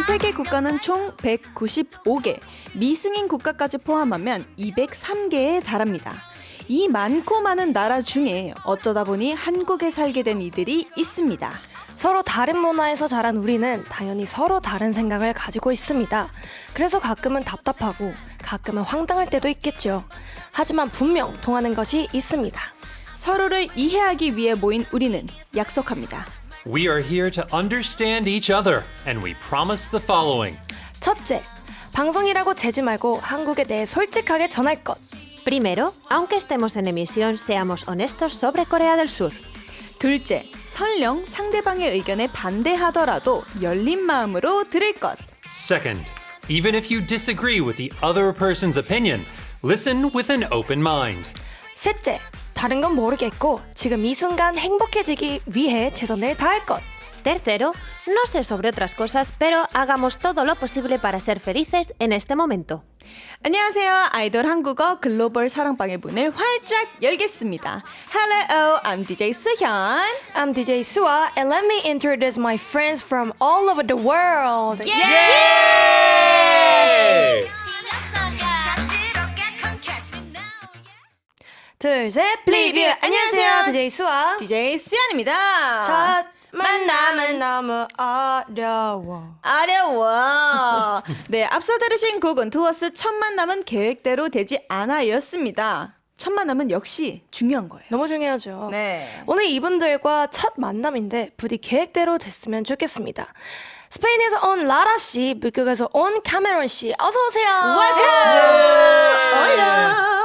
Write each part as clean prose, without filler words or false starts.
세계 국가는 총 195개, 미승인 국가까지 포함하면 203개에 달합니다. 이 많고 많은 나라 중에 어쩌다 보니 한국에 살게 된 이들이 있습니다. 서로 다른 문화에서 자란 우리는 당연히 서로 다른 생각을 가지고 있습니다. 그래서 가끔은 답답하고 가끔은 황당할 때도 있겠죠. 하지만 분명 통하는 것이 있습니다. 서로를 이해하기 위해 모인 우리는 약속합니다. We are here to understand each other, and we promise the following. 첫째, 방송이라고 재지 말고 한국에 대해 솔직하게 전할 것. Primero, aunque estemos en emisión, seamos honestos sobre Corea del Sur. 둘째, 설령 상대방의 의견에 반대하더라도 열린 마음으로 들을 것. Second, even if you disagree with the other person's opinion, listen with an open mind. 셋째, 다른 건 모르겠고 지금 이 순간 행복해지기 위해 최선을 다할 것. Tercero, no sé sobre otras cosas, pero hagamos todo lo posible para ser felices en este momento. 안녕하세요. 아이돌 한국어 글로벌 사랑방의 문을 활짝 열겠습니다. Hello, I'm DJ 수현. I'm DJ Sua and let me introduce my friends from all over the world. 둘, 셋, 리뷰. 안녕하세요. DJ Sua. DJ 수현입니다. 첫 만남은 너무 어려워. 네, 앞서 들으신 곡은 투어스 첫 만남은 계획대로 되지 않아였습니다. 첫 만남은 역시 중요한 거예요. 너무 중요하죠. 네. 오늘 이분들과 첫 만남인데 부디 계획대로 됐으면 좋겠습니다. 스페인에서 온 라라 씨, 미국에서 온 카메론 씨, 어서 오세요. 어라.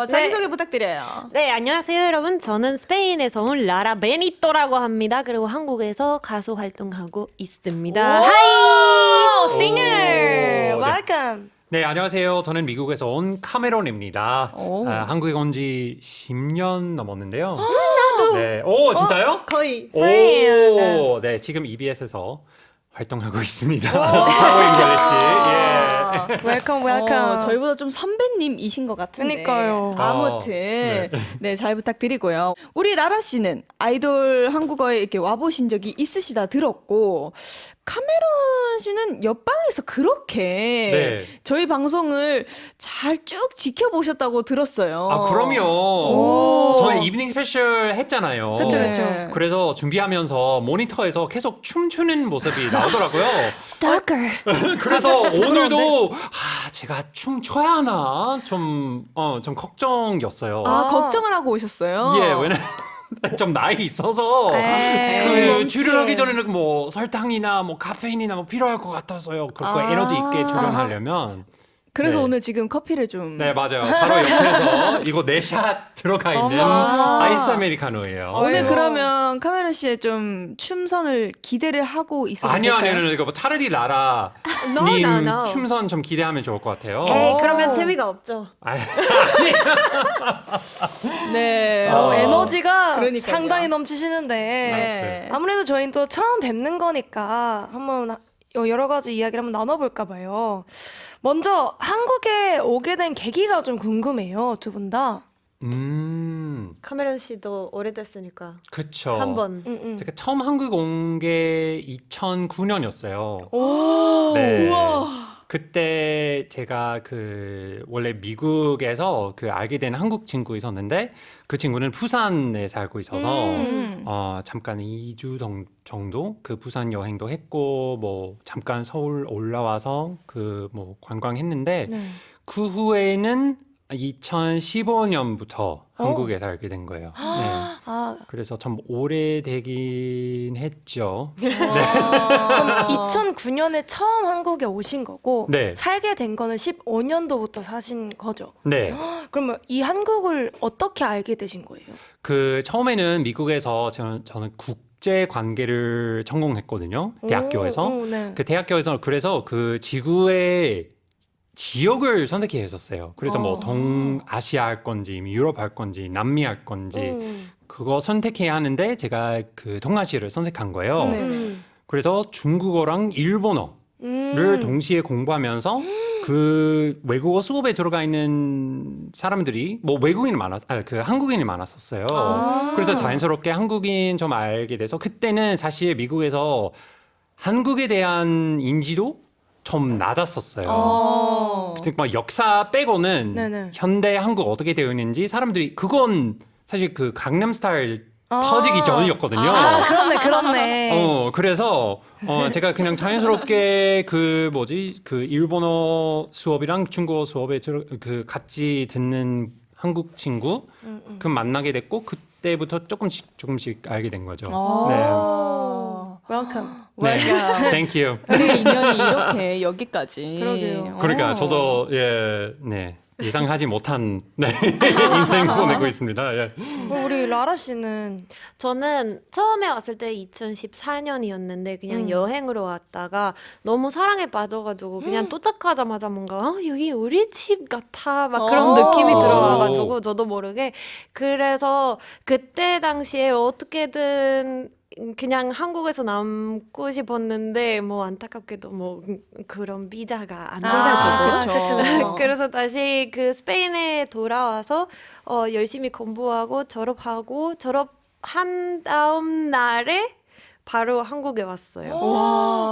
자기소개 부탁드려요. 네, 안녕하세요, 여러분. 저는 스페인에서 온 라라 베니토라고 합니다. 그리고 한국에서 가수 활동하고 있습니다. 하이! 싱어! 네. 웰컴! 네, 안녕하세요. 저는 미국에서 온 카메론입니다. 한국에 온 지 10년 넘었는데요. 네. 오, 진짜요? 거의. 오, 네, 지금 EBS에서 활동하고 있습니다. 하고 잉글리시. 예. 웰컴. 저희보다 좀 선배님이신 것 같은데. 그러니까요. 아무튼 네, 잘 부탁드리고요. 우리 라라 씨는 아이돌 한국어에 이렇게 와보신 적이 있으시다 들었고 카메론 씨는 옆방에서 그렇게 네. 저희 방송을 잘 쭉 지켜보셨다고 들었어요. 아, 그럼요. 저는 이브닝 스페셜 했잖아요. 그쵸. 네. 그래서 준비하면서 모니터에서 계속 춤추는 모습이 나오더라고요. 스토커. 그래서 오늘도 제가 춤 춰야 하나 좀 걱정이었어요. 걱정을 하고 오셨어요. 예, 왜냐면 좀 나이 있어서 그 출연하기 전에는 뭐 설탕이나 뭐 카페인이나 뭐 필요할 것 같아서요. 그거 에너지 있게 출연하려면. 그래서 네. 오늘 지금 커피를 좀 네, 맞아요. 바로 옆에서 이거 4샷 들어가 있는 아이스 아메리카노예요. 오늘 네. 그러면 카메론 씨의 좀 춤선을 기대를 하고 있어도 아니요. 될까요? 이거 뭐 차라리 라라님 No. 춤선 좀 기대하면 좋을 것 같아요. 에이, 그러면 재미가 없죠. 아니, 네. 에너지가 그러니까요. 상당히 넘치시는데 네. 아무래도 저희는 또 처음 뵙는 거니까 한번 여러 가지 이야기를 한번 나눠볼까 봐요. 먼저 한국에 오게 된 계기가 좀 궁금해요. 두 분 다. 카메론 씨도 오래됐으니까 그쵸. 한번 제가 처음 한국 온 게 2009년이었어요. 오. 네. 그때 제가 원래 미국에서 알게 된 한국 친구 있었는데 그 친구는 부산에 살고 있어서 잠깐 2주 정도 그 부산 여행도 했고 뭐 잠깐 서울 올라와서 뭐 관광했는데 그 후에는 2015년부터 한국에 살게 된 거예요. 네. 그래서 참 오래되긴 했죠. 그럼 2009년에 처음 한국에 오신 거고 네. 살게 된 거는 15년도부터 사신 거죠. 네. 그러면 이 한국을 어떻게 알게 되신 거예요? 처음에는 미국에서 저는 국제 관계를 전공했거든요. 대학교에서. 네. 그 대학교에서 그래서 그 지구의 지역을 선택해야 했었어요. 그래서 뭐 동아시아 할 건지 유럽 할 건지 남미 할 건지 그거 선택해야 하는데 제가 그 동아시아를 선택한 거예요. 그래서 중국어랑 일본어를 동시에 공부하면서 그 외국어 수업에 들어가 있는 사람들이 뭐 외국인이 한국인이 많았었어요. 그래서 자연스럽게 한국인 좀 알게 돼서 그때는 사실 미국에서 한국에 대한 인지도 좀 낮았었어요. 어. 막 역사 빼고는 네네. 현대 한국 어떻게 되어 있는지 사람들이 그건 사실 그 강남 스타일 터지기 전이었거든요. 그렇네. 그래서 제가 그냥 자연스럽게 그 일본어 수업이랑 중국어 수업에 그 같이 듣는 한국 친구 그 만나게 됐고 그때부터 조금씩 알게 된 거죠. Welcome. 네. 네. Thank you. 우리 인연이 이렇게 여기까지. 그러게요. 그러니까 저도 예상하지 못한 인생 보내고 있습니다. 예. 우리 라라 씨는 저는 처음에 왔을 때 2014년이었는데 그냥 여행으로 왔다가 너무 사랑에 빠져가지고 그냥 도착하자마자 뭔가 여기 우리 집 같아 막 그런 느낌이 들어와가지고 저도 모르게 그래서 그때 당시에 어떻게든 그냥 한국에서 남고 싶었는데 뭐 안타깝게도 뭐 그런 비자가 안 돼가지고 그쵸. 그래서 다시 그 스페인에 돌아와서 열심히 공부하고 졸업한 다음 날에 바로 한국에 왔어요.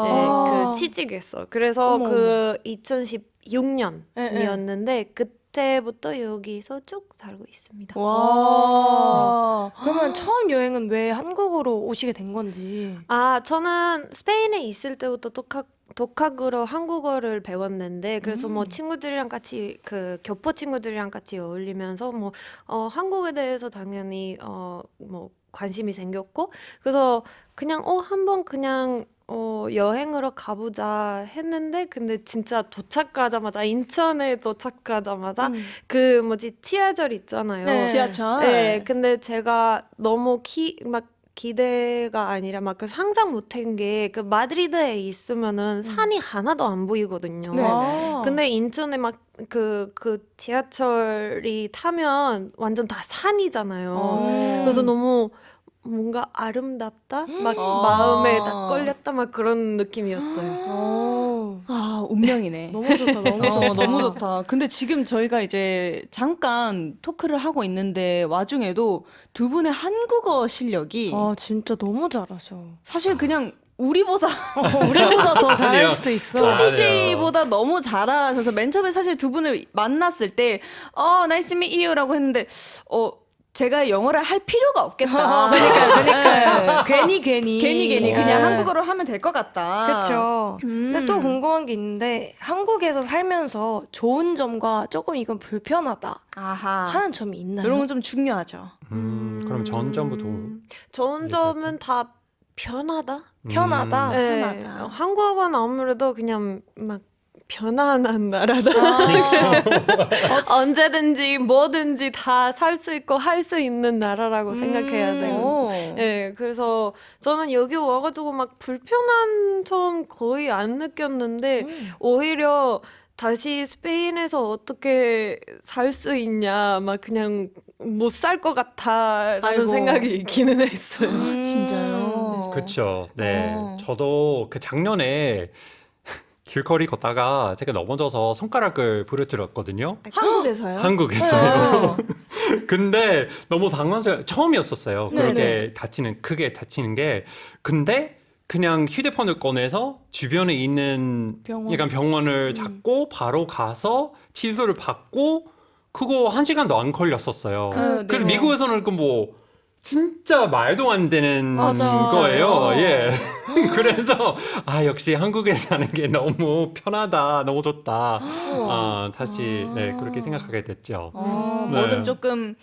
네, 그 취직했어. 그래서 어머. 그 2016년이었는데 그때부터 여기서 쭉 살고 있습니다. 와. 그러면 처음 여행은 왜 한국으로 오시게 된 건지. 저는 스페인에 있을 때부터 독학으로 한국어를 배웠는데 그래서 뭐 친구들이랑 같이 그 교포 친구들이랑 같이 어울리면서 뭐 한국에 대해서 당연히 뭐 관심이 생겼고 그래서 그냥 한번 그냥 여행으로 가보자 했는데 근데 진짜 도착하자마자 인천에 도착하자마자 그 지하철 있잖아요. 네. 지하철. 네, 근데 제가 너무 기대가 아니라 막 그 상상 못한 게 그 마드리드에 있으면은 산이 하나도 안 보이거든요. 네. 근데 인천에 막 그 지하철이 타면 완전 다 산이잖아요. 그래서 너무 뭔가 아름답다? 막 마음에 딱 걸렸다? 막 그런 느낌이었어요. 운명이네. 너무 좋다, 너무 좋다. 너무 좋다. 근데 지금 저희가 이제 잠깐 토크를 하고 있는데 와중에도 두 분의 한국어 실력이 진짜 너무 잘하셔. 사실 그냥 우리보다 우리보다 더 잘할 아니요. 수도 있어. 또 DJ보다 너무 잘하셔서 맨 처음에 사실 두 분을 만났을 때 nice to meet you라고 했는데 제가 영어를 할 필요가 없겠다. 그러니까 괜히 그냥 한국어로 하면 될 것 같다. 그렇죠. 근데 또 궁금한 게 있는데 한국에서 살면서 좋은 점과 조금 이건 불편하다 아하. 하는 점이 있나요? 이런 건 좀 중요하죠. 그럼 전점부터 좋은 점은 다 편하다? 편하다. 네, 편하다. 한국은 아무래도 그냥 막 편안한 나라다. 언제든지 뭐든지 다 살 수 있고 할 수 있는 나라라고 생각해야 돼요. 네, 그래서 저는 여기 와가지고 막 불편한 점 거의 안 느꼈는데 오히려 다시 스페인에서 어떻게 살 수 있냐 막 그냥 못 살 것 같아라는 아이고. 생각이 있기는 했어요. 진짜요. 그렇죠. 네, 저도 그 작년에 길거리 걷다가 제가 넘어져서 손가락을 부러뜨렸거든요. 한국에서요? 한국에서요. 근데 너무 처음이었었어요. 네네. 그렇게 크게 다치는 게. 근데 그냥 휴대폰을 꺼내서 주변에 있는 병원을 잡고 바로 가서 치료를 받고 그거 1시간도 안 걸렸었어요. 그래서 미국에서는 진짜 말도 안 되는 거예요. 예. 그래서 역시 한국에 사는 게 너무 편하다, 너무 좋다. 다시 그렇게 생각하게 됐죠. 뭐든 조금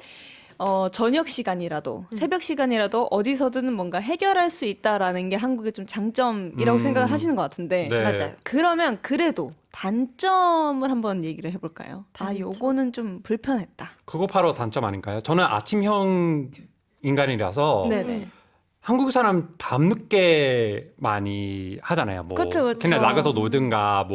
저녁 시간이라도 새벽 시간이라도 어디서든 뭔가 해결할 수 있다라는 게 한국의 좀 장점이라고 생각을 하시는 것 같은데 네. 맞아요. 그러면 그래도 단점을 한번 얘기를 해볼까요? 요거는 좀 불편했다. 그거 바로 단점 아닌가요? 저는 아침형 인간이라서 네네. 한국 사람 밤늦게 많이 하잖아요. 그쵸. 그냥 나가서 놀든가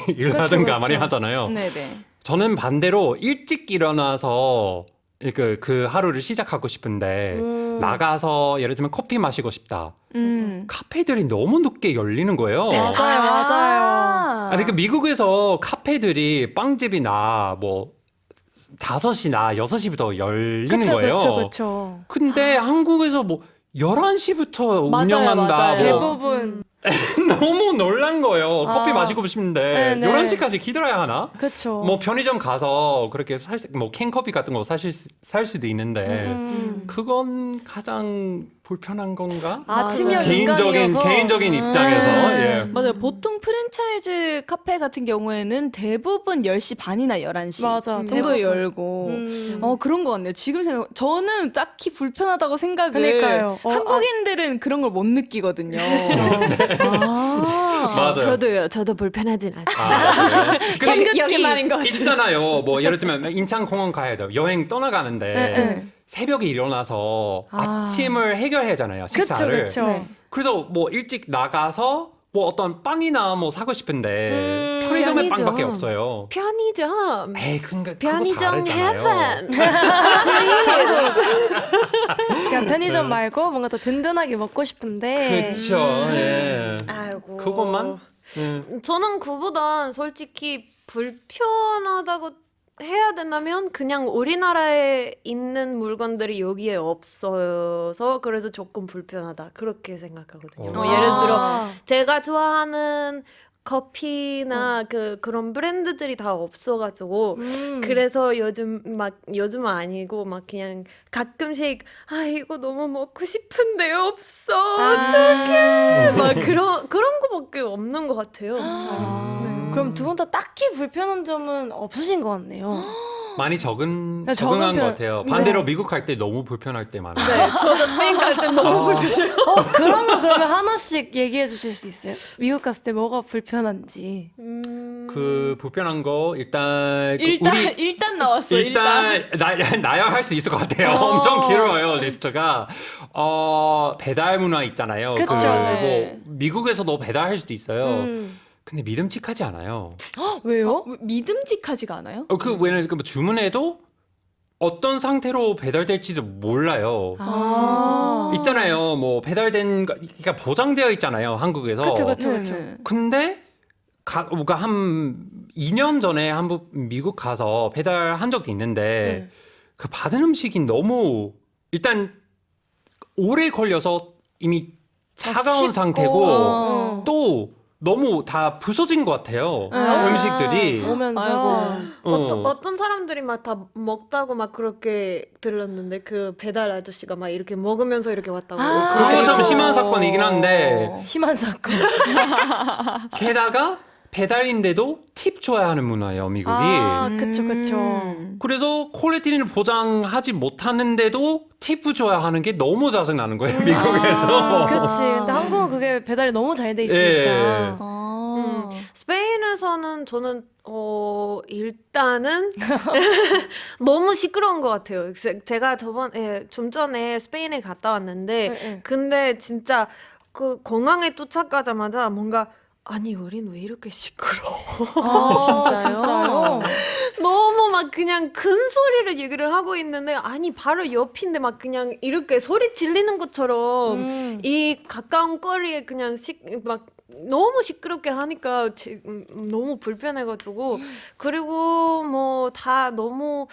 일하든가 많이 하잖아요. 네네. 저는 반대로 일찍 일어나서 그 하루를 시작하고 싶은데 나가서 예를 들면 커피 마시고 싶다. 카페들이 너무 늦게 열리는 거예요. 맞아요. 그러니까 미국에서 카페들이 빵집이나 5시나 6시부터 열리는 거예요. 그렇죠. 근데 한국에서 11시부터 맞아요, 운영한다. 맞아요. 대부분 너무 놀란 거예요. 커피 아. 마시고 싶은데 네네. 11시까지 기다려야 하나? 그렇죠. 뭐 편의점 가서 그렇게 뭐 캔커피 같은 거 살 수도 있는데 그건 가장 불편한 건가? 아침형 개인적인 인간이어서. 입장에서 예. 맞아요. 보통 프랜차이즈 카페 같은 경우에는 대부분 10시 반이나 11시 맞아. 정도에 대부분. 열고 그런 것 같네요. 지금 생각 저는 딱히 불편하다고 생각을 그러니까요. 한국인들은 그런 걸 못 느끼거든요. 맞아요. 저도 불편하진 않아요. 아, 그래요? 여기만인 것 같아요. 있잖아요. 뭐 예를 들면 인천공원 가야 돼요. 여행 떠나가는데 네. 새벽에 일어나서 아침을 해결해야 하잖아요. 그쵸, 식사를. 그쵸. 네. 그래서 뭐 일찍 나가서 뭐 어떤 빵이나 뭐 사고 싶은데 편의점에 편의점. 빵밖에 없어요. 편의점. 에이, 그거 편의점 다르잖아요. heaven. 그냥 편의점 말고 뭔가 더 든든하게 먹고 싶은데. 그쵸. 예. 아이고. 그것만? 저는 그보단 솔직히 불편하다고 해야 된다면 그냥 우리나라에 있는 물건들이 여기에 없어서 그래서 조금 불편하다 그렇게 생각하거든요. 뭐 예를 들어 제가 좋아하는 커피나 그런 브랜드들이 다 없어가지고 그래서 요즘은 아니고 막 그냥 가끔씩 이거 너무 먹고 싶은데 없어 어떡해 막 그런 거밖에 없는 것 같아요. 그럼 두 분 다 딱히 불편한 점은 없으신 것 같네요. 많이 적은 적응한 것 편. 같아요. 반대로 미국 갈 때 너무 불편할 때 많아요. 네, 저도 스페인 갈 때 너무 불편해요. 그런 거 그러면 하나씩 얘기해 주실 수 있어요? 미국 갔을 때 뭐가 불편한지. 그 불편한 거 일단 일단 나왔어. 일단 나열할 수 있을 것 같아요. 엄청 길어요 리스트가. 배달 문화 있잖아요. 그쵸. 네. 뭐 미국에서도 배달할 수도 있어요. 근데 믿음직하지 않아요. 왜요? 믿음직하지가 않아요? 왜냐면 그 주문해도 어떤 배달될지도 몰라요. 있잖아요. 뭐 그러니까 보장되어 있잖아요. 한국에서. 그쵸. 근데 뭔가 한 2년 전에 미국 가서 배달한 적도 있는데 그 받은 음식이 너무 일단 오래 걸려서 이미 차가운 식고. 상태고 또 너무 다 부서진 것 같아요. 음식들이. 오면서. 어떤 사람들이 막 다 먹다고 막 그렇게 들었는데 그 배달 아저씨가 막 이렇게 먹으면서 이렇게 왔다고. 그거 좀 심한 사건이긴 한데 심한 사건. 게다가 배달인데도 팁 줘야 하는 문화예요, 미국이. 그쵸. 그래서 퀄리티를 보장하지 못하는데도 팁을 줘야 하는 게 너무 짜증나는 거예요, 미국에서. 그치. 근데 한국은 그게 배달이 너무 잘 돼 있으니까. 스페인에서는 저는 일단은 너무 시끄러운 것 같아요. 제가 좀 전에 스페인에 갔다 왔는데 근데 진짜 그 공항에 도착하자마자 뭔가 아니 우린 왜 이렇게 시끄러워? 진짜요? 너무 막 그냥 큰 소리를 얘기를 하고 있는데 아니 바로 옆인데 막 그냥 이렇게 소리 질리는 것처럼 이 가까운 거리에 그냥 막 너무 시끄럽게 하니까 너무 불편해가지고 그리고 뭐 다 너무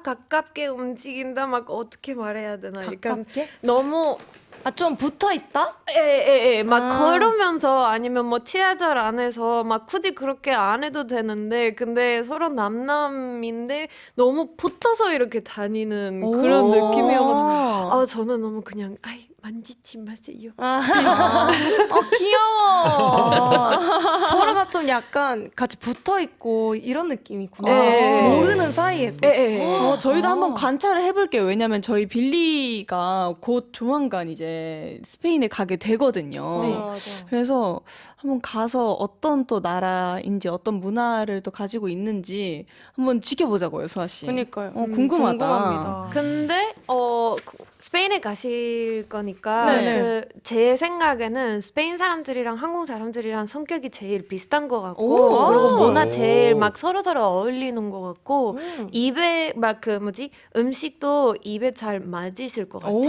가깝게 움직인다 막 어떻게 말해야 되나 약간 가깝게? 너무 좀 붙어 있다? 막 걸으면서 아니면 뭐 지하철 안에서 막 굳이 그렇게 안 해도 되는데 근데 서로 남남인데 너무 붙어서 이렇게 다니는 그런 느낌이어가지고 저는 너무 그냥 만지지 마세요. 귀여워. 서로가 좀 약간 같이 붙어 있고 이런 느낌이구나. 모르는 사이에도. 저희도 한번 관찰을 해볼게요. 왜냐면 저희 빌리가 곧 조만간 이제 스페인에 가게 되거든요. 맞아. 그래서 한번 가서 어떤 또 나라인지 어떤 문화를 또 가지고 있는지 한번 지켜보자고요, 수아 씨. 그러니까요. 궁금하다. 궁금합니다. 근데 스페인에 가실 거니까 네네. 제 생각에는 스페인 사람들이랑 한국 사람들이랑 성격이 제일 비슷한 것 같고 오. 그리고 문화 제일 막 서로 어울리는 것 같고 입에 막 음식도 입에 잘 맞으실 것 같아요.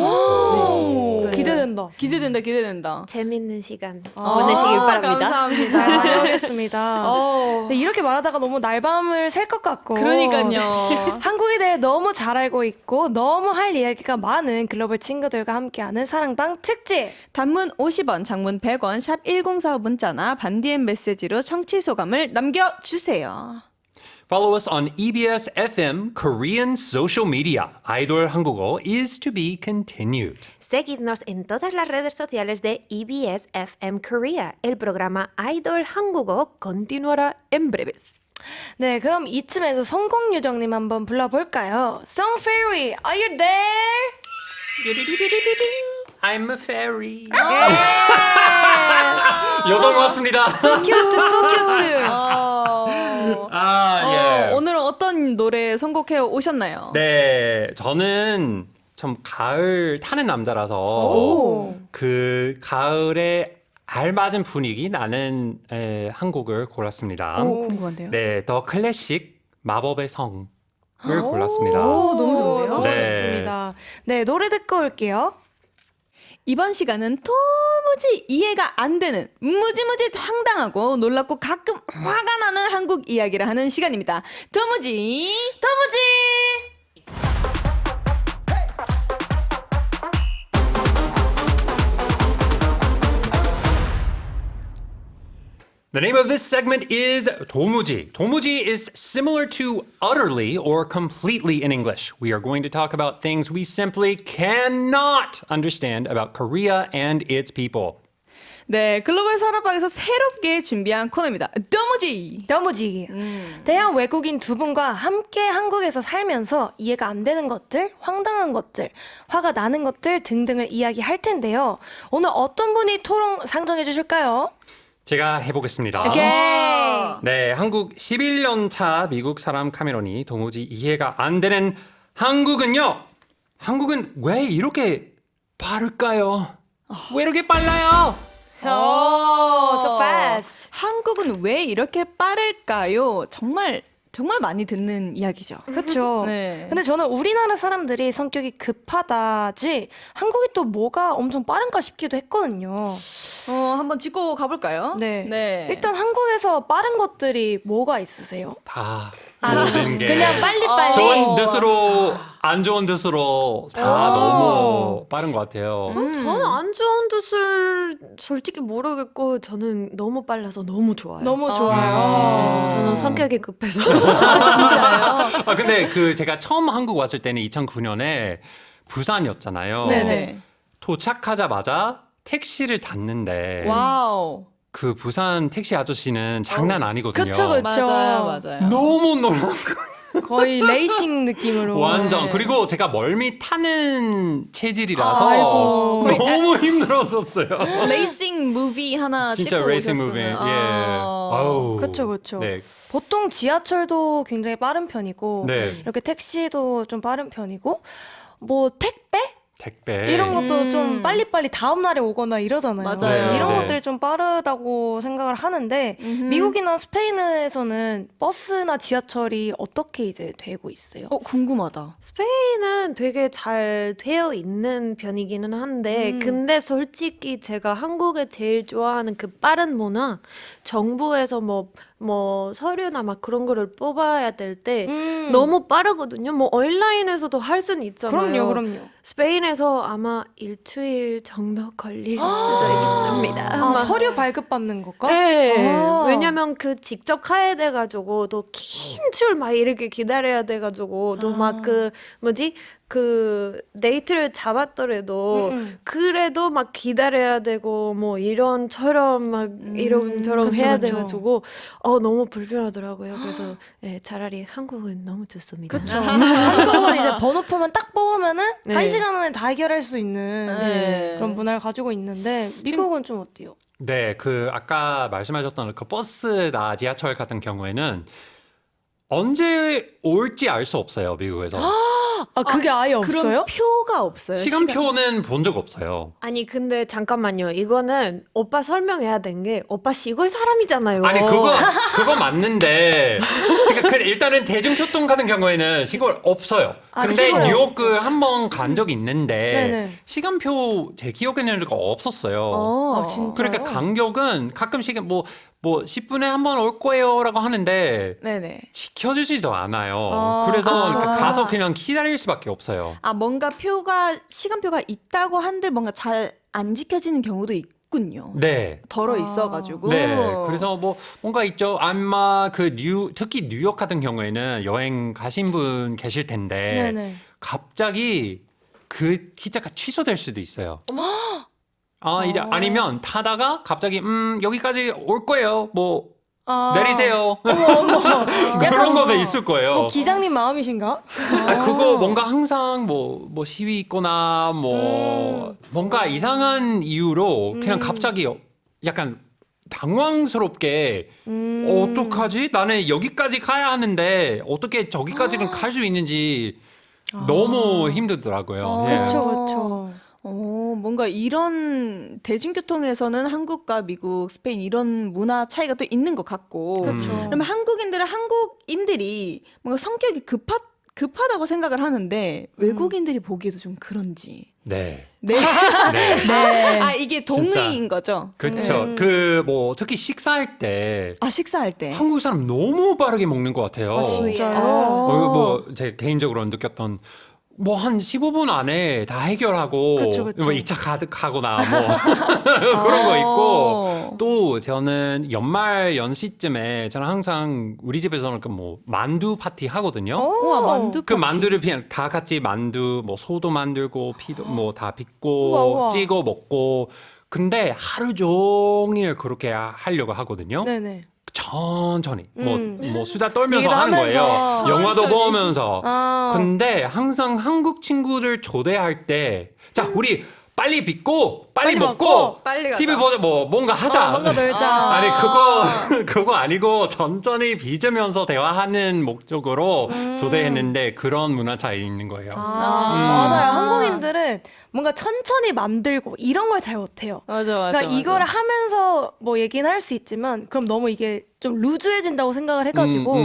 네. 기대된다. 기대된다. 재밌는 시간 보내시길 바랍니다. 감사합니다. 잘 다녀오겠습니다. 근데 이렇게 말하다가 너무 날밤을 샐 것 같고. 그러니까요. 한국에 대해 너무 잘 알고 있고 너무 할 할 이야기가 많은 글로벌 친구들과 함께하는 사랑방 특집. 단문 50원, 장문 100원, 샵 1045 문자나 반디앤 메시지로 청취 소감을 남겨주세요. Follow us on EBS FM Korean social media. 아이돌 한국어 is to be continued. Seguidnos en todas las redes sociales de EBS FM Korea. El programa Idol 한국어 continuará en breves. 네, 그럼 이쯤에서 성공요정님 한번 불러볼까요? Song Fairy, are you there? I'm a fairy. 요정 왔습니다. So cute, so cute. 아, 예. 오늘은 어떤 노래 선곡해 오셨나요? 네, 저는 좀 가을 타는 남자라서 오. 그 가을에 알맞은 분위기 나는 한 곡을 골랐습니다. 오, 궁금한데요. 네, 더 클래식 마법의 성을 골랐습니다. 오, 너무 좋은데요? 너무 네. 좋습니다. 네, 노래 듣고 올게요. 이번 시간은 도무지 이해가 안 되는 무지무지 황당하고 놀랍고 가끔 화가 나는 한국 이야기를 하는 시간입니다. 도무지 The name of this segment is 도무지. 도무지 is similar to utterly or completely in English. We are going to talk about things we simply cannot understand about Korea and its people. 네, 글로벌 산업방에서 새롭게 준비한 코너입니다. 도무지. 너무지. 대한 외국인 두 분과 함께 한국에서 살면서 이해가 안 되는 것들, 황당한 것들, 화가 나는 것들 등등을 이야기할 텐데요. 오늘 어떤 분이 토론 상정해 주실까요? 제가 해보겠습니다. 오케이. 네, 한국 11년 차 미국 사람 카메론이 도무지 이해가 안 되는 한국은요. 한국은 왜 이렇게 빠를까요? 왜 이렇게 빨라요? so fast. 한국은 왜 이렇게 빠를까요? 정말 많이 듣는 이야기죠. 그렇죠. 네. 근데 저는 우리나라 사람들이 성격이 급하다지 한국이 또 뭐가 엄청 빠른가 싶기도 했거든요. 한번 짚고 가볼까요? 네. 일단 한국에서 빠른 것들이 뭐가 있으세요? 다 모든 게 그냥 빨리빨리. 좋은 뜻으로 안 좋은 뜻으로 다 너무 빠른 것 같아요. 저는 안 좋은 뜻을 솔직히 모르겠고 저는 너무 빨라서 너무 좋아요. 너무 좋아요. 저는 성격이 급해서. 진짜요? 아 근데 그 제가 처음 한국 왔을 때는 2009년에 부산이었잖아요. 네네. 도착하자마자 택시를 탔는데 와우. 그 부산 택시 아저씨는 장난 아니거든요. 그쵸. 맞아요. 너무 놀라. 거의 레이싱 느낌으로. 완전. 네. 그리고 제가 멀미 타는 체질이라서 아이고. 너무 힘들었었어요. 레이싱 무비 하나 진짜 찍고 레이싱 오셨으면. 무비. 예. 아우. 그쵸. 네. 보통 지하철도 굉장히 빠른 편이고 네. 이렇게 택시도 좀 빠른 편이고 뭐 택배? 택배. 이런 것도 좀 빨리빨리 다음 날에 오거나 이러잖아요. 맞아요. 네, 이런 네. 것들이 좀 빠르다고 생각을 하는데 미국이나 스페인에서는 버스나 지하철이 어떻게 이제 되고 있어요? 궁금하다. 스페인은 되게 잘 되어 있는 편이기는 한데 근데 솔직히 제가 한국에 제일 좋아하는 그 빠른 문화 정부에서 뭐 서류나 막 그런 거를 뽑아야 될 때 너무 빠르거든요. 뭐 온라인에서도 할 수는 있잖아요. 그럼요. 스페인에서 아마 일주일 정도 걸릴 수도 있습니다. 아, 막- 서류 발급받는 것과? 네. 아. 왜냐면 그 직접 가야 돼가지고 또 긴 줄 막 이렇게 기다려야 돼가지고 또 막 그 뭐지 그 데이트를 잡았더라도 그래도 막 기다려야 되고 뭐 이런처럼 막 이런처럼 그쵸, 해야 그쵸. 돼가지고 너무 불편하더라고요. 그래서 차라리 한국은 너무 좋습니다. 그쵸. 한국은 이제 번호표만 딱 뽑으면은 네. 1시간 안에 다 해결할 수 있는 네. 그런 문화를 가지고 있는데 미국은 좀 어때요? 네, 그 아까 말씀하셨던 그 버스나 지하철 같은 경우에는 언제 올지 알 수 없어요, 미국에서. 아, 그게 아예 없어요? 그럼 표가 없어요. 시간표는 본 적 없어요. 아니 근데 잠깐만요. 이거는 오빠 설명해야 된 게 오빠 시골 사람이잖아요. 아니 그거 맞는데 그러니까 일단은 대중교통 같은 경우에는 시골 없어요. 아, 근데 시골에 뉴욕 한 번 간 적이 있는데 네네. 시간표 제 기억에는 없었어요. 아, 진짜요? 그러니까 간격은 가끔씩 뭐 10분에 한 번 올 거예요라고 하는데 네네. 지켜주지도 않아요. 아, 그래서 그렇죠. 가서 그냥 기다릴 수밖에 없어요. 아, 뭔가 시간표가 있다고 한들 뭔가 잘 안 지켜지는 경우도 있군요. 네. 덜어 아. 있어가지고. 네, 그래서 뭔가 있죠. 아마 특히 뉴욕 같은 경우에는 여행 가신 분 계실 텐데 네네. 갑자기 그 기차가 취소될 수도 있어요. 이제 아니면 타다가 갑자기 여기까지 올 거예요. 내리세요. 그런 거도 있을 거예요. 뭐 기장님 마음이신가? 그거 뭔가 항상 시위 있거나 뭔가 이상한 이유로 그냥 갑자기 약간 당황스럽게 어떡하지? 나는 여기까지 가야 하는데 어떻게 저기까지는 갈 수 있는지 너무 힘들더라고요. 예. 그렇죠, 그렇죠. 뭔가 이런 대중교통에서는 한국과 미국, 스페인 이런 문화 차이가 또 있는 것 같고. 그렇죠. 그러면 한국인들이 뭔가 성격이 급하다고 생각을 하는데 외국인들이 보기에도 좀 그런지. 네. 네. 네. 아, 이게 동의인 거죠? 그렇죠. 특히 식사할 때 아, 식사할 때. 한국 사람 너무 빠르게 먹는 것 같아요. 아, 진짜요? 제 개인적으로 느꼈던 한 15분 안에 다 해결하고 그쵸, 그쵸. 2차 가득하거나 그런 거 있고 또 저는 연말 연시쯤에 저는 항상 우리 집에서는 만두 파티 하거든요. 우와, 만두 그 파티. 만두를 그냥 다 같이 소도 만들고 피도 다 빚고 우와, 우와. 찍어 먹고 근데 하루 종일 그렇게 하려고 하거든요. 네네. 천천히 수다 떨면서 얘기도 하는 거예요. 하면서. 영화도 천천히. 보면서. 아. 근데 항상 한국 친구들 초대할 때 자 우리 빨리 빚고 빨리 먹고 빨리 가자. TV 보자 뭔가 하자. 뭔가 놀자. 아니 그거 아니고 천천히 빚으면서 대화하는 목적으로 초대했는데 그런 문화 차이 있는 거예요. 맞아요. 한국인들은 뭔가 천천히 만들고 이런 걸 잘 못해요. 맞아. 그러니까 이거를 하면서 얘기는 할 수 있지만 그럼 너무 이게 좀 루즈해진다고 생각을 해가지고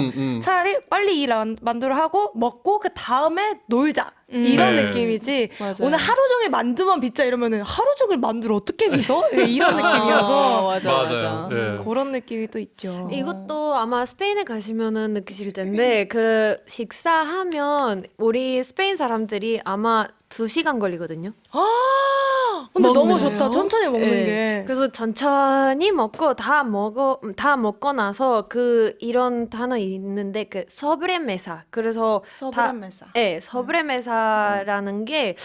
차라리 빨리 만두를 하고 먹고 그 다음에 놀자 이런 네. 느낌이지. 맞아요. 오늘 하루 종일 만두만 빚자 이러면은 하루 종일 만두를 어떻게 빚어? 이런 느낌이어서 맞아. 네. 그런 느낌이 또 있죠. 이것도 아마 스페인에 가시면은 느끼실 텐데 그 식사하면 우리 스페인 사람들이 아마 2시간 걸리거든요. 근데 너무 먹네요. 좋다. 천천히 먹는 네. 게. 그래서 천천히 먹고 다 먹고 나서 이런 단어 있는데 서브레메사. 그래서 서브레메사. 서브레메사라는 게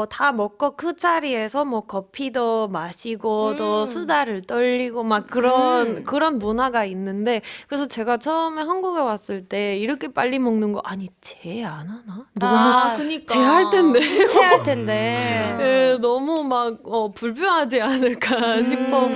다 먹고 그 자리에서 커피도 마시고 또 수다를 떨리고 막 그런 문화가 있는데 그래서 제가 처음에 한국에 왔을 때 이렇게 빨리 먹는 거 제 안 하나? 너무 그니까. 제할 텐데. 체할 텐데. 너무 막 불편하지 않을까 싶어.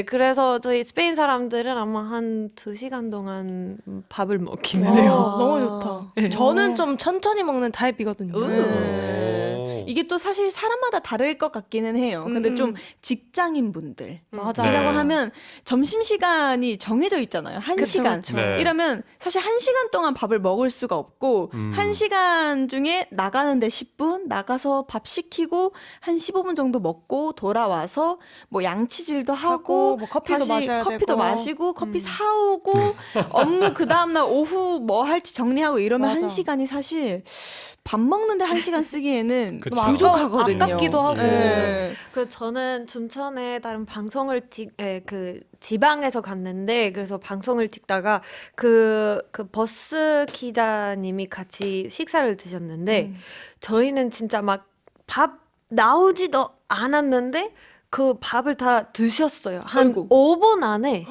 그래서 저희 스페인 사람들은 아마 한 2시간 동안 밥을 먹기는 해요. 너무 좋다. 저는 좀 천천히 먹는 타입이거든요. 오. 이게 또 사실 사람마다 다를 것 같기는 해요. 근데 좀 직장인 분들 맞아. 네. 이라고 하면 점심시간이 정해져 있잖아요. 1시간. 그쵸. 네. 이러면 사실 1시간 동안 밥을 먹을 수가 없고 1시간 중에 나가는데 10분 나가서 밥 시키고 한 15분 정도 먹고 돌아와서 양치질도 하고 커피도 다시 마셔야 커피도 되고. 마시고 커피 사오고 업무 그 다음날 오후 뭐 할지 정리하고 이러면 맞아. 1시간이 사실 밥 먹는데 1시간 쓰기에는 그쵸. 부족하거든요. 아깝기도 하고. 네. 그래서 저는 춘천에 다른 방송을 지방에서 갔는데 그래서 방송을 찍다가 그 버스 기자님이 같이 식사를 드셨는데 저희는 진짜 막 밥 나오지도 않았는데 그 밥을 다 드셨어요. 한 아이고. 5분 안에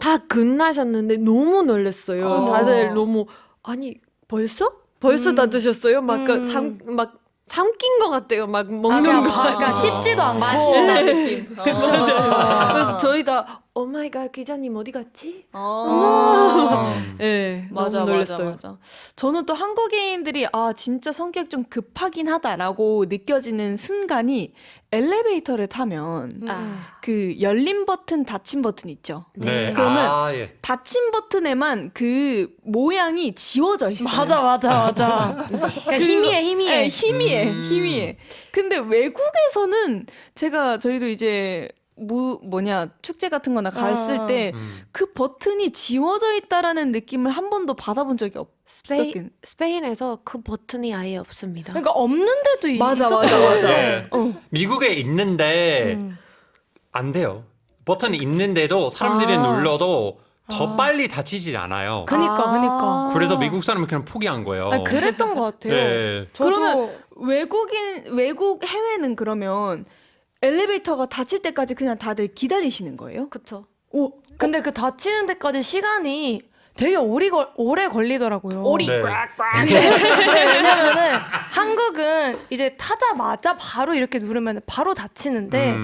다 끝나셨는데 너무 놀랐어요. 다들 너무 벌써 다 드셨어요? 막 삼킨 것 같아요. 막 먹는 거. 그러니까 씹지도 않고. 맛있다는 느낌. 그래서 저희 다 오마이갓 기자님 어디 갔지? 네, 맞아, 너무 맞아, 놀랐어요. 맞아. 저는 또 한국인들이 아 진짜 성격 좀 급하긴 하다라고 느껴지는 순간이 엘리베이터를 타면 그 열린 버튼, 닫힌 버튼 있죠. 네. 그러면 예. 닫힌 버튼에만 그 모양이 지워져 있어요. 맞아. 그러니까 희미해. 네, 희미해. 근데 외국에서는 저희도 이제 축제 같은 거나 갔을 때 그 버튼이 지워져 있다라는 느낌을 한 번도 받아본 적이 없었긴. 스페인에서 그 버튼이 아예 없습니다. 그러니까 없는데도 맞아. 예. 미국에 있는데 안 돼요. 버튼이 있는데도 사람들이 눌러도 더 빨리 닫히질 않아요. 그니까. 그래서 미국 사람은 그냥 포기한 거예요. 아니, 그랬던 것 같아요. 네. 그러면 외국 해외는 그러면 엘리베이터가 닫힐 때까지 그냥 다들 기다리시는 거예요? 그쵸. 오, 근데 그 닫히는 데까지 시간이 되게 오래 걸리더라고요. 네. 네, 왜냐면은 한국은 이제 타자마자 바로 이렇게 누르면 바로 닫히는데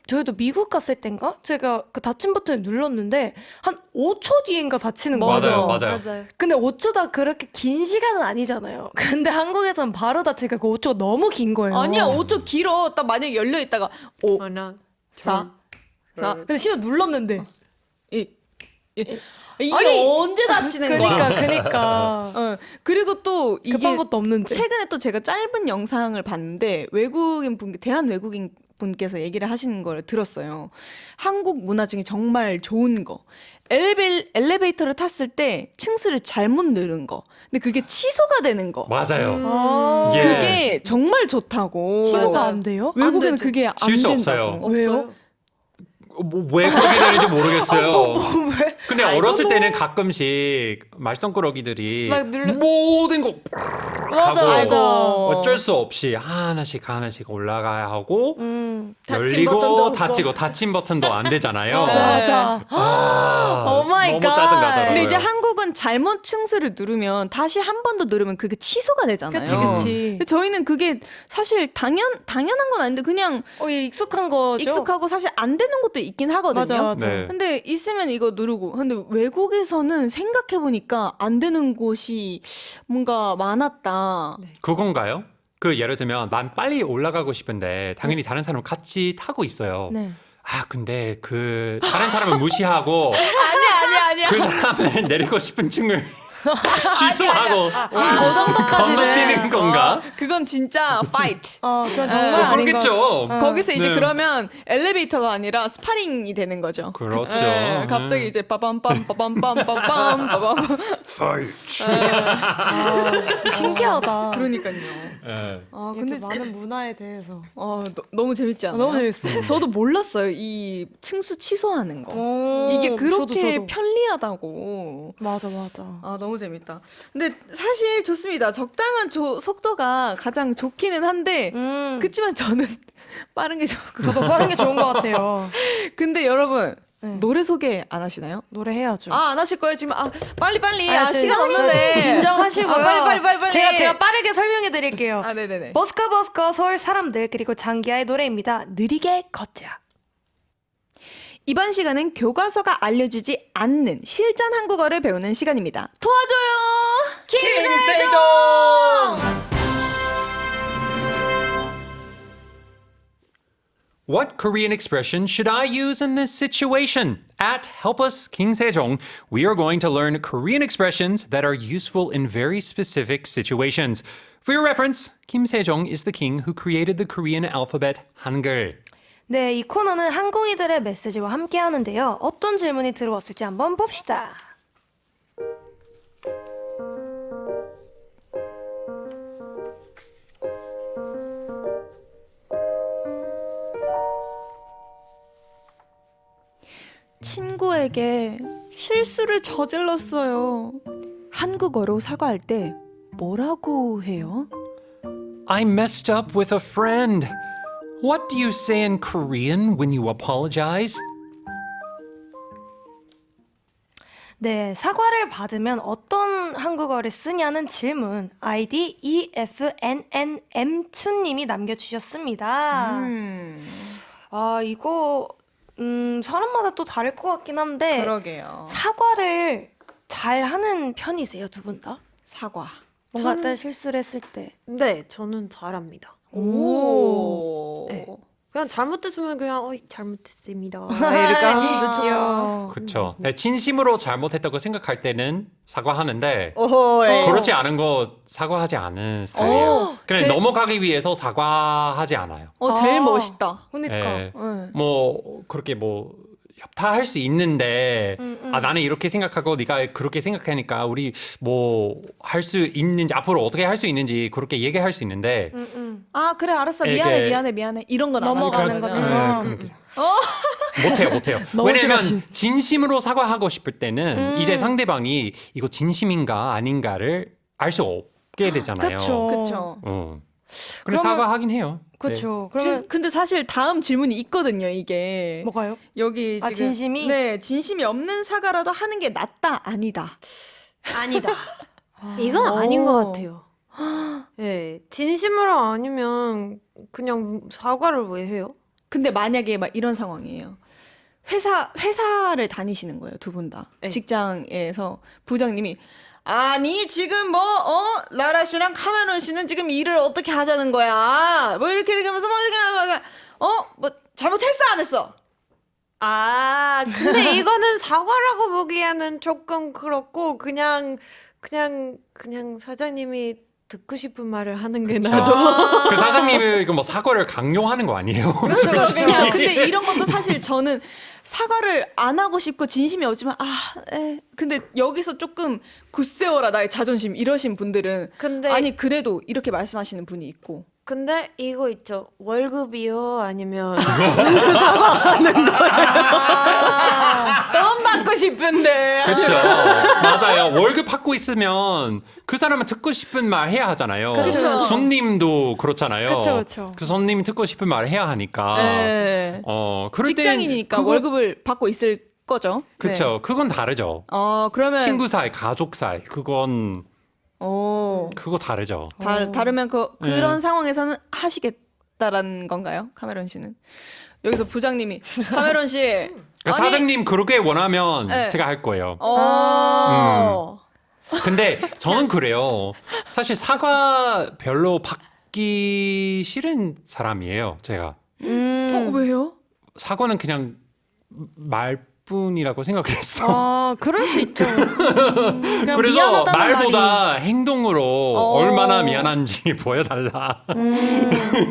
저희도 미국 갔을 땐가 제가 그 닫힌 버튼을 눌렀는데 한 5초 뒤인가 닫히는 거예요. 맞아요. 근데 5초다 그렇게 긴 시간은 아니잖아요. 근데 한국에서는 바로 닫히니까 그 5초가 너무 긴 거예요. 아니야, 5초 길어. 딱 만약에 열려 있다가 5, 하나, 4, 4, 근데 심지어 눌렀는데 2, 이게 아니, 언제 닫히는 거야? 그니까. 그리고 또 이게 급한 것도 없는데. 최근에 또 제가 짧은 영상을 봤는데 대한 외국인 분께서 얘기를 하시는 걸 들었어요. 한국 문화 중에 정말 좋은 거. 엘리베이터를 탔을 때 층수를 잘못 누른 거. 근데 그게 취소가 되는 거. 맞아요. 예. 그게 정말 좋다고. 취소가 안 돼요? 외국에는 그게 안 지울 수 된다고. 없어요. 왜요? 왜 그렇게 되는지 모르겠어요. 근데 어렸을 때는 가끔씩 말썽꾸러기들이 막 모든 거 맞아. 어쩔 수 없이 하나씩 올라가야 하고 닫힌 버튼도 열리고 없고. 닫힌 버튼도 안 되잖아요. 맞아. 아, 오 마이 너무 갓. 짜증나더라고요. 근데 이제 한국은 잘못 층수를 누르면 다시 한 번 더 누르면 그게 취소가 되잖아요. 그치. 근데 저희는 그게 사실 당연한 건 아닌데 그냥 예, 익숙한 거죠. 익숙하고 사실 안 되는 것도 있긴 하거든요. 맞아. 네. 근데 있으면 이거 누르고. 근데 외국에서는 생각해 보니까 안 되는 곳이 뭔가 많았다. 그건가요? 그 예를 들면 난 빨리 올라가고 싶은데 당연히 다른 사람 같이 타고 있어요. 네. 아 근데 그 다른 사람을 무시하고 아니야. 그 사람을 내리고 싶은 층을 취소하고 그 정도까지는. 건너뛰는 건가? 그건 진짜 fight. 그건 정말 아닌 그렇겠죠. 거기서 이제 네. 그러면 엘리베이터가 아니라 스파링이 되는 거죠. 그렇죠. 네, 갑자기 이제 빠밤 신기하다. 그러니까요. 예. 아 근데 근데 많은 문화에 대해서 너무 재밌지 않아요? 너무 재밌어요. 저도 몰랐어요. 이 층수 취소하는 거. 이게 저도, 그렇게 저도. 편리하다고. 맞아. 아 너무 재밌다. 근데 사실 좋습니다. 적당한 속도가 가장 좋기는 한데 그치만 저는 빠른 게 좋고. 저도 빠른 게 좋은 것 같아요. 근데 여러분 네. 노래 소개 안 하시나요? 노래 해야죠. 안 하실 거예요 지금? 빨리 아, 시간 없는데 진정하시고요. 빨리. 제가 빠르게 설명해 드릴게요. 네네네. 버스커 서울 사람들 그리고 장기하의 노래입니다. 느리게 걷자. 이번 시간은 교과서가 알려주지 않는 실전 한국어를 배우는 시간입니다. 도와줘요. 김세종! What Korean expression should I use in this situation? At Help Us King Sejong, we are going to learn Korean expressions that are useful in very specific situations. For your reference, Kim Sejong is the king who created the Korean alphabet Hangul. 네, 이 코너는 한국인들의 메시지와 함께 하는데요. 어떤 질문이 들어왔을지 한번 봅시다. 친구에게 실수를 저질렀어요. 한국어로 사과할 때 뭐라고 해요? I messed up with a friend. What do you say in Korean when you apologize? 네, 사과를 받으면 어떤 한국어를 쓰냐는 질문 아이디 EFNNM2님이 남겨주셨습니다. 아, 이거 사람마다 또 다를 것 같긴 한데 그러게요. 사과를 잘 하는 편이세요, 두 분 다? 사과. 뭔가 전- 어떤 실수를 했을 때. 네, 저는 잘합니다. 오. 네. 그냥 잘못했으면 그냥 잘못했습니다. 이렇게 하면 되죠. 귀여워. 그렇죠. 네, 진심으로 잘못했다고 생각할 때는 사과하는데 오호, 그렇지 않은 거 사과하지 않은 스타일이에요. 그냥 제- 넘어가기 위해서 사과하지 않아요. 제일 아. 멋있다. 그러니까. 네. 네. 뭐 그렇게 뭐 협타할 수 있는데 나는 이렇게 생각하고 네가 그렇게 생각하니까 우리 뭐 할 수 있는지 앞으로 어떻게 할 수 있는지 그렇게 얘기할 수 있는데 아 그래 알았어 이게- 미안해 이런 건 넘어가는 안 하는 것처럼. 네, 못해요. 너무 왜냐면 싫어하신. 진심으로 사과하고 싶을 때는 이제 상대방이 이거 진심인가 아닌가를 알 수 없게 되잖아요. 그쵸. 그렇죠. 그래서 그러면- 사과하긴 해요. 그렇죠. 그러면 근데 사실 다음 질문이 있거든요. 이게 뭐가요? 여기 아, 지금 진심이? 네 진심이 없는 사과라도 하는 게 낫다 아니다. 아니다. 이건 아닌 것 오. 같아요. 네, 진심으로 아니면 그냥 사과를 왜 해요? 근데 만약에 막 이런 상황이에요. 회사를 다니시는 거예요, 두 분 다. 네. 직장에서 부장님이 아니 지금 라라 씨랑 카메론 씨는 지금 일을 어떻게 하자는 거야? 뭐 이렇게 하면서 뭐 잘못했어 안 했어? 아, 근데 이거는 사과라고 보기에는 조금 그렇고 그냥 사장님이 듣고 싶은 말을 하는 게 나도. 그 사장님이 뭐 사과를 강요하는 거 아니에요? 그렇죠. 근데 이런 것도 사실 저는 사과를 안 하고 싶고 진심이 없지만 근데 여기서 조금 굳세워라 나의 자존심 이러신 분들은 근데 아니 그래도 이렇게 말씀하시는 분이 있고 근데 이거 있죠. 월급이요 아니면 돈 받고 싶은데 그렇죠. 맞아요. 월급 받고 있으면 그 사람은 듣고 싶은 말 해야 하잖아요. 그쵸. 손님도 그렇잖아요. 그쵸. 그 손님이 듣고 싶은 말 해야 하니까. 네. 그럴 땐 직장인이니까 그거- 월급을 받고 있을 거죠. 그렇죠. 네. 그건 다르죠. 그러면 친구 사이, 가족 사이, 그건 그거 다르죠. 다르면 그런 네. 상황에서는 하시겠다라는 건가요, 카메론 씨는? 여기서 부장님이 카메론 씨 그러니까 사장님 그렇게 원하면 네. 제가 할 거예요. 어. 근데 저는 그래요. 사실 사과 별로 받기 싫은 사람이에요. 제가 왜요? 사과는 그냥 말뿐이라고 생각했어. 아, 그럴 수 있죠. 그냥 그래서 미안하다는 말보다 행동으로 얼마나 미안한지 보여달라.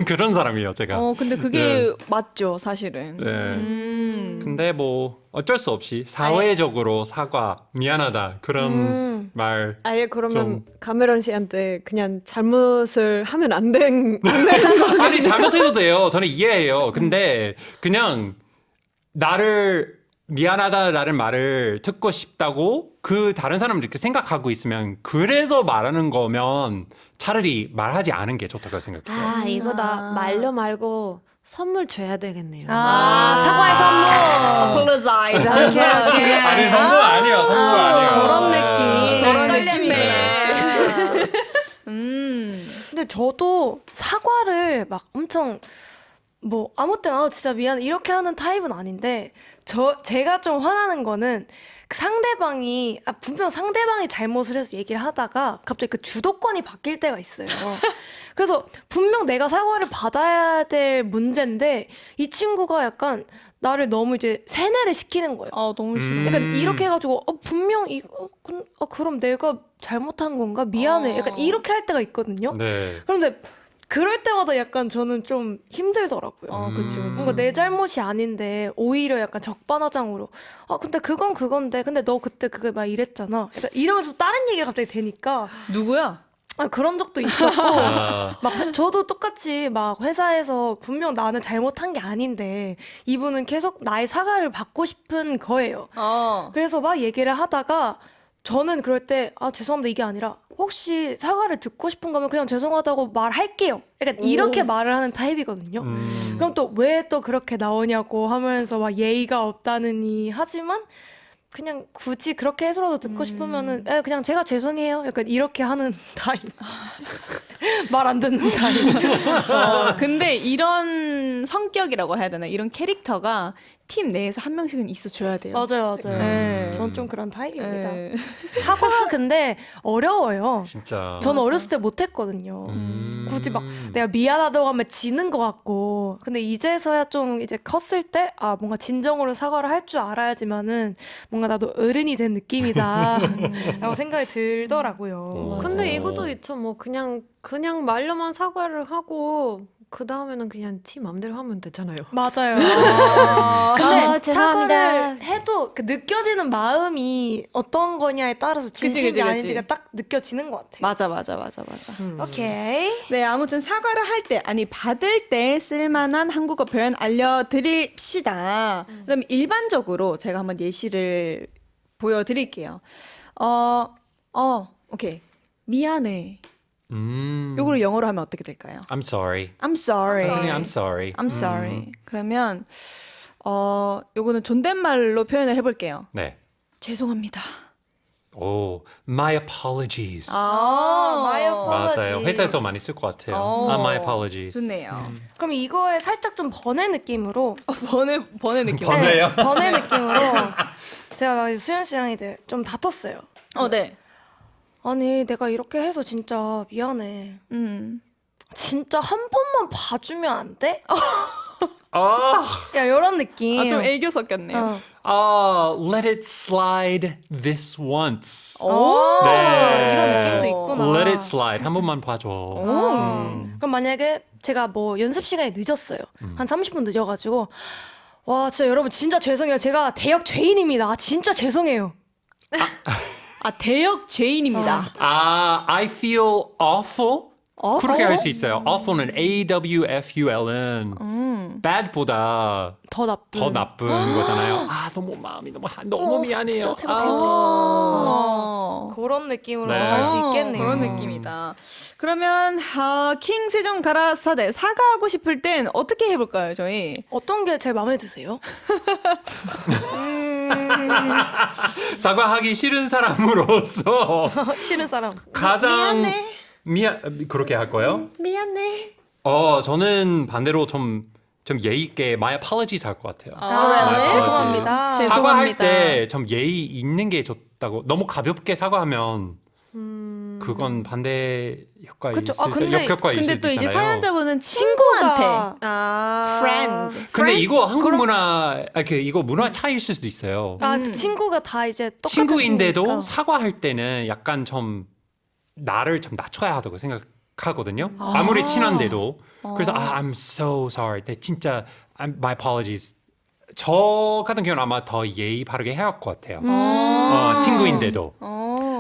그런 사람이에요, 제가. 근데 그게 맞죠, 사실은. 네. 근데 뭐 어쩔 수 없이 사회적으로 사과, 미안하다 그런 말. 아예 그러면 좀- 카메론 씨한테 그냥 잘못을 하면 안 되는 아니 잘못해도 돼요. 저는 이해해요. 근데 그냥 나를 미안하다라는 말을 듣고 싶다고 그 다른 사람이 이렇게 생각하고 있으면 그래서 말하는 거면 차라리 말하지 않은 게 좋다고 생각해요. 아, 이거다. 말로 말고 선물 줘야 되겠네요. 사과의 선물. apologize. 오케이. 아니 선물 아니에요. 선물 아니에요. 그런 느낌. 그런 느낌이네. 느낌이네. 근데 저도 사과를 막 엄청 뭐 아무 때나 진짜 미안해 이렇게 하는 타입은 아닌데 제가 좀 화나는 거는 그 상대방이 분명 상대방이 잘못을 해서 얘기를 하다가 갑자기 그 주도권이 바뀔 때가 있어요. 그래서 분명 내가 사과를 받아야 될 문제인데 이 친구가 약간 나를 너무 이제 세뇌를 시키는 거예요. 너무 싫어. 약간 이렇게 해가지고 분명 이거 그럼 내가 잘못한 건가 미안해. 약간 이렇게 할 때가 있거든요. 네. 그런데 그럴 때마다 약간 저는 좀 힘들더라고요. 그치. 뭔가 내 잘못이 아닌데 오히려 약간 적반하장으로 근데 그건 그건데 근데 너 그때 그게 막 이랬잖아. 약간 이러면서 다른 얘기가 갑자기 되니까 누구야? 그런 적도 있었고 아, 막 저도 똑같이 막 회사에서 분명 나는 잘못한 게 아닌데 이분은 계속 나의 사과를 받고 싶은 거예요. 그래서 막 얘기를 하다가 저는 그럴 때 죄송합니다 이게 아니라 혹시 사과를 듣고 싶은 거면 그냥 죄송하다고 말할게요. 약간 이렇게 말을 하는 타입이거든요. 그럼 또 왜 또 그렇게 나오냐고 하면서 막 예의가 없다느니 하지만 그냥 굳이 그렇게 해서라도 듣고 싶으면은 그냥 제가 죄송해요. 약간 이렇게 하는 타입. 말 안 듣는 타입. 근데 이런 성격이라고 해야 되나? 이런 캐릭터가 팀 내에서 한 명씩은 있어줘야 돼요. 맞아요. 네. 전 좀 그런 타입입니다. 네. 사과가 근데 어려워요. 진짜. 저는 어렸을 때 못했거든요. 굳이 막 내가 미안하다고 하면 지는 것 같고. 근데 이제서야 좀 이제 컸을 때 뭔가 진정으로 사과를 할 줄 알아야지만은 뭔가 나도 어른이 된 느낌이다 라고 생각이 들더라고요. 근데 이것도 있죠. 뭐 그냥 말로만 사과를 하고 그 다음에는 그냥 지 맘대로 하면 되잖아요. 맞아요. 근데 죄송합니다. 사과를 해도 그 느껴지는 마음이 어떤 거냐에 따라서 진심이 그치. 아닌지가 딱 느껴지는 것 같아요. 맞아. 오케이. 네, 아무튼 사과를 할 때, 아니 받을 때 쓸만한 한국어 표현 알려드립시다. 그럼 일반적으로 제가 한번 예시를 보여드릴게요. 오케이. 미안해. 요거를 영어로 하면 어떻게 될까요? I'm sorry. I'm sorry. 선생님, I'm sorry. I'm sorry. 그러면 요거는 존댓말로 표현을 해볼게요. 네. 죄송합니다. 오, my apologies. my apologies. 맞아요. 회사에서 많이 쓸 것 같아요. my apologies. 좋네요. 그럼 이거에 살짝 좀 번외 느낌으로 번외 느낌. 번외요? 번외 느낌으로 제가 막 수연 씨랑 이제 좀 다퉜어요. 네. 아니 내가 이렇게 해서 진짜 미안해. 진짜 한 번만 봐주면 안 돼? 야 이런 느낌. 좀 애교 섞였네요. let it slide this once. 네. 이런 네. 느낌도 있구나. Let it slide. 한 번만 봐줘. 그럼 만약에 제가 뭐 연습 시간이 늦었어요. 한 30분 늦어가지고 와 진짜 여러분 진짜 죄송해요. 제가 대역 죄인입니다. 진짜 죄송해요. 대역 죄인입니다. I feel awful. 그렇게 할 수 있어요. awful은 AWFUL은 bad보다 더 나쁜. 더 나쁜 거잖아요. 너무 마음이 너무 미안해요. 진짜 제가 되게 그런 느낌으로 네. 할 수 있겠네요. 그런 느낌이다. 그러면 킹 세종 가라사대 사과하고 싶을 땐 어떻게 해볼까요, 저희? 어떤 게 제일 마음에 드세요? 사과하기 싫은 사람으로서 싫은 사람. 가장 그렇게 할 거예요? 미안해. 저는 반대로 좀 예의 있게 my apologies 할 것 같아요. 네. 죄송합니다. 사과할 죄송합니다. 때 좀 예의 있는 게 좋다고. 너무 가볍게 사과하면 그건 반대 효과 그쵸. 있을 근데- 역효과 있을 근데 수 또 이제 있잖아요. 사연자분은 친구한테 friend. 근데 이거 한국 문화 이거 문화 차이일 수도 있어요. 친구가 다 이제 똑같은 친구인데도 친구니까. 사과할 때는 약간 좀 나를 좀 낮춰야 하다고 생각하거든요. 아무리 친한데도. 그래서 I'm so sorry. 진짜 my apologies. 저 같은 경우는 아마 더 예의 바르게 해야 할 것 같아요. 친구인데도.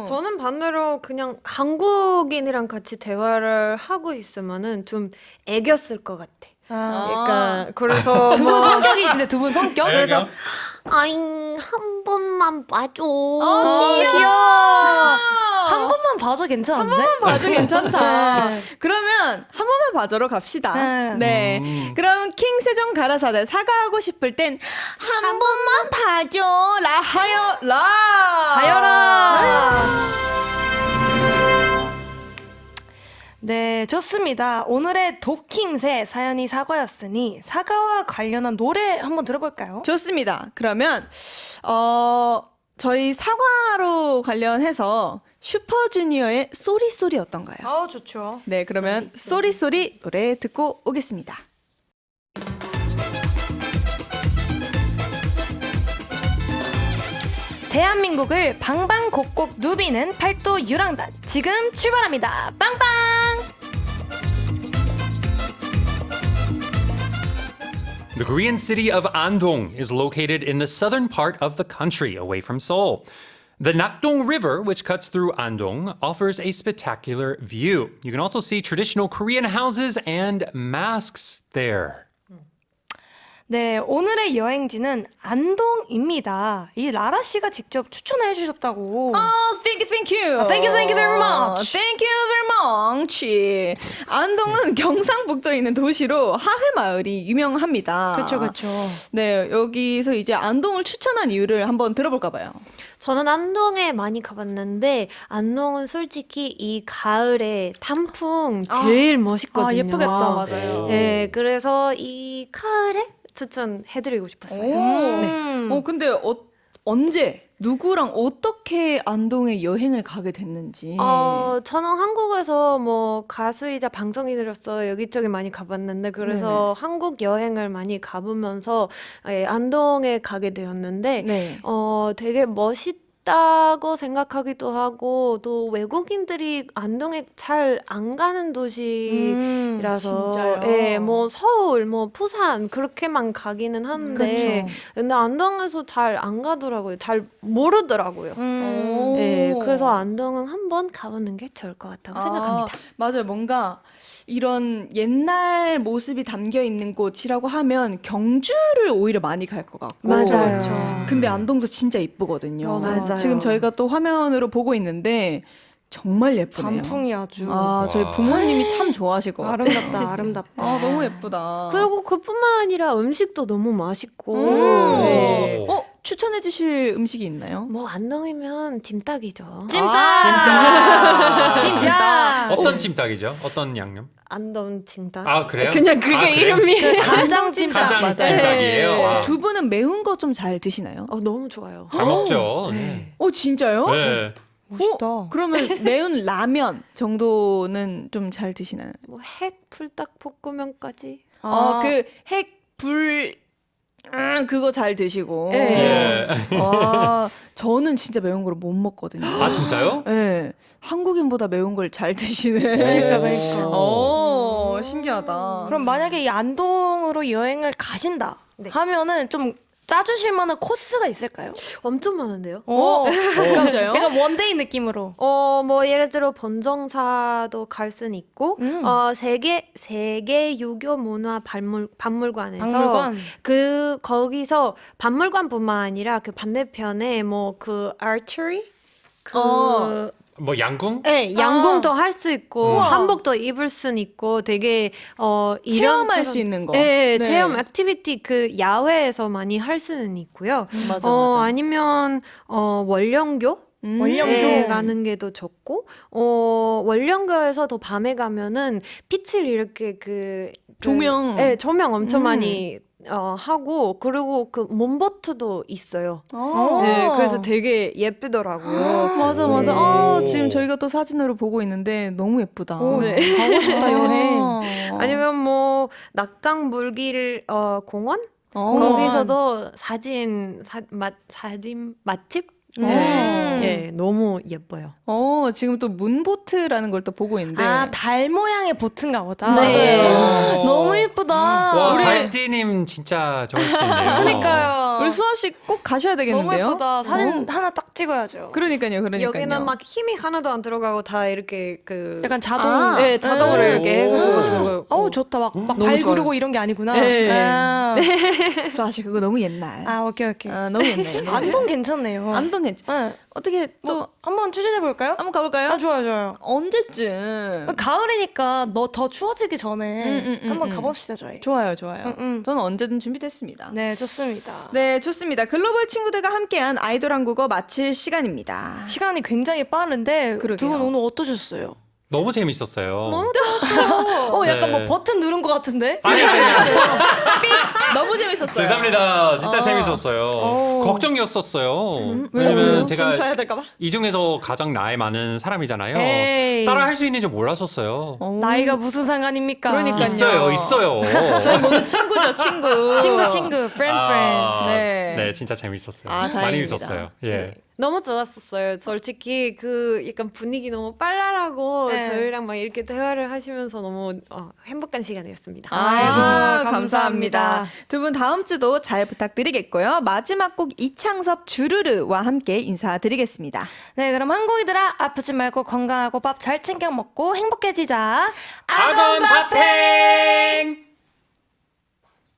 저는 반대로 그냥 한국인이랑 같이 대화를 하고 있으면은 좀 애겼을 것 같아. 약간 그래서 두 분 성격이신데 두 분 성격? 그래서 아잉 한 번만 봐줘. 귀여워. 한 번만 봐줘 괜찮은데? 한 번만 봐줘 괜찮다. 그러면 한 번만 봐줘로 갑시다. 네. 네. 그럼 킹 세종 가라사대 사과하고 싶을 땐 한 번만 봐줘. 하여라. 네, 좋습니다. 오늘의 도킹새 사연이 사과였으니 사과와 관련한 노래 한번 들어볼까요? 좋습니다. 그러면 저희 사과로 관련해서 슈퍼주니어의 쏘리쏘리 어떤가요? 좋죠. 네, 그러면 쏘리쏘리 노래 듣고 오겠습니다. 대한민국을 방방곡곡 누비는 팔도 유랑단 지금 출발합니다. 빵빵! The Korean city of Andong is located in the southern part of the country, away from Seoul. The Nakdong River, which cuts through Andong, offers a spectacular view. You can also see traditional Korean houses and masks there. 네, 오늘의 여행지는 안동입니다. 이 라라 씨가 직접 추천해 주셨다고. Thank you. Thank you very much. Thank you very much. 안동은 경상북도에 있는 도시로 하회 마을이 유명합니다. 그렇죠. 네, 여기서 이제 안동을 추천한 이유를 한번 들어볼까 봐요. 저는 안동에 많이 가봤는데 안동은 솔직히 이 가을에 단풍 제일 멋있거든요. 아, 예쁘겠다. 맞아요. 네, 그래서 이 가을에 추천해드리고 싶었어요. 근데 언제 누구랑 어떻게 안동에 여행을 가게 됐는지. 저는 한국에서 뭐 가수이자 방송인으로서 여기저기 많이 가봤는데 그래서 한국 여행을 많이 가보면서 안동에 가게 되었는데 네. 되게 멋있다고 생각하기도 하고 또 외국인들이 안동에 잘 안 가는 도시라서 진짜요? 예, 뭐 서울, 뭐 부산 그렇게만 가기는 한데 그렇죠. 근데 안동에서 잘 안 가더라고요. 잘 모르더라고요. 오. 네, 그래서 안동은 한번 가보는 게 좋을 것 같다고 생각합니다. 맞아요. 뭔가 이런 옛날 모습이 담겨 있는 곳이라고 하면 경주를 오히려 많이 갈 것 같고. 맞아요. 그렇죠. 근데 안동도 진짜 이쁘거든요. 맞아요. 지금 저희가 또 화면으로 보고 있는데 정말 예쁘네요. 단풍이 아주 저희 와. 부모님이 참 좋아하실 것 같아요. 아름답다, 아름답다. 너무 예쁘다. 그리고 그뿐만 아니라 음식도 너무 맛있고 네. 추천해 주실 음식이 있나요? 뭐 안동이면 찜닭이죠. 찜닭. 찜닭. 어떤 찜닭이죠? 어떤 양념? 안동 찜닭. 아 그래요? 그냥 그게 그래요? 이름이. 간장 찜닭. 간장 맞아요. 찜닭이에요. 네. 와, 두 분은 매운 거 좀 잘 드시나요? 너무 좋아요. 잘 먹죠. 네. 진짜요? 네. 멋있다. 그러면 매운 라면 정도는 좀 잘 드시나요? 뭐 핵 불닭 볶음면까지. 그 핵불 그거 잘 드시고. 예. 저는 진짜 매운 걸 못 먹거든요. 아 진짜요? 네. 한국인보다 매운 걸 잘 드시네. 그러니까. 신기하다. 그럼 만약에 이 안동으로 여행을 가신다 네. 하면은 좀 짜주실 만한 코스가 있을까요? 엄청 많은데요. 진짜요? 약간 원데이 느낌으로. 뭐 예를 들어 번정사도 갈 수는 있고, 세계 유교 문화 박물관에서 박물관. 거기서 박물관뿐만 아니라 그 반대편에 뭐 그 archery 뭐 양궁? 네, 양궁도 할 수 있고 한복도 입을 수 있고 되게 체험할 이런저런- 수 있는 거. 네, 네. 체험 액티비티 그 야외에서 많이 할 수는 있고요. 맞아. 아니면 원령교 원령교. 가는 게 더 좋고 원령교에서도 밤에 가면은 빛을 이렇게 조명. 조명 엄청 많이 하고 그리고 그 몸보트도 있어요. 네, 그래서 되게 예쁘더라고요. 맞아. 오. 지금 저희가 또 사진으로 보고 있는데 너무 예쁘다. 네. 가고 싶다 여행. 아니면 뭐 낙강 물길 공원 공원. 거기서도 사진 맛집 예, 너무 예뻐요. 지금 또 문보트라는 걸 또 보고 있는데. 달 모양의 보트인가 보다. 네. 맞아요. 너무 예쁘다. 와 우리- 갈디님 진짜 좋으시겠네요. 그러니까요. 우리 수아 씨 꼭 가셔야 너무 되겠는데요? 예쁘다. 사진 하나 딱 찍어야죠. 그러니까요. 여기는 막 힘이 하나도 안 들어가고 다 이렇게 약간 자동. 네, 자동으로 네. 이렇게 해가지고 들어가고. 어우 좋다. 막 너무 발 좋아요. 구르고 이런 게 아니구나. 네. 수아 씨 그거 너무 옛날. 오케이. 너무 옛날. 안동 괜찮네요. 안동 괜찮. 네. 어떻게 또 한번 추진해 볼까요? 한번 가볼까요? 좋아요. 언제쯤? 가을이니까 너 더 추워지기 전에 한번 음. 가봅시다 저희. 좋아요. 음. 저는 언제든 준비됐습니다. 네, 좋습니다. 네, 좋습니다. 글로벌 친구들과 함께한 아이돌 한국어 마칠 시간입니다. 시간이 굉장히 빠른데 그러게요. 두 분 오늘 어떠셨어요? 너무 재밌었어요. 약간 네. 뭐 버튼 누른 것 같은데? 아니야. 너무 재밌었어요. 죄송합니다. 진짜 재밌었어요. 걱정이었었어요. 왜냐면 제가 춤춰야 될까봐. 이 중에서 가장 나이 많은 사람이잖아요. 에이. 따라 할 수 있는지 몰랐었어요. 나이가 무슨 상관입니까? 그러니까요. 있어요. 저희 모두 친구죠, 친구. 친구, friend. 네. 진짜 재밌었어요. 아, 많이 다행입니다. 웃었어요. 예. 너무 좋았었어요. 솔직히 그 약간 분위기 너무 빨라라고 네. 저희랑 막 이렇게 대화를 하시면서 너무 행복한 시간이었습니다. 아이고, 감사합니다. 감사합니다. 두 분 다음 주도 잘 부탁드리겠고요. 마지막 곡 이창섭 주르르와 함께 인사드리겠습니다. 네, 그럼 한국이들아 아프지 말고 건강하고 밥 잘 챙겨 먹고 행복해지자. 아건 밥행!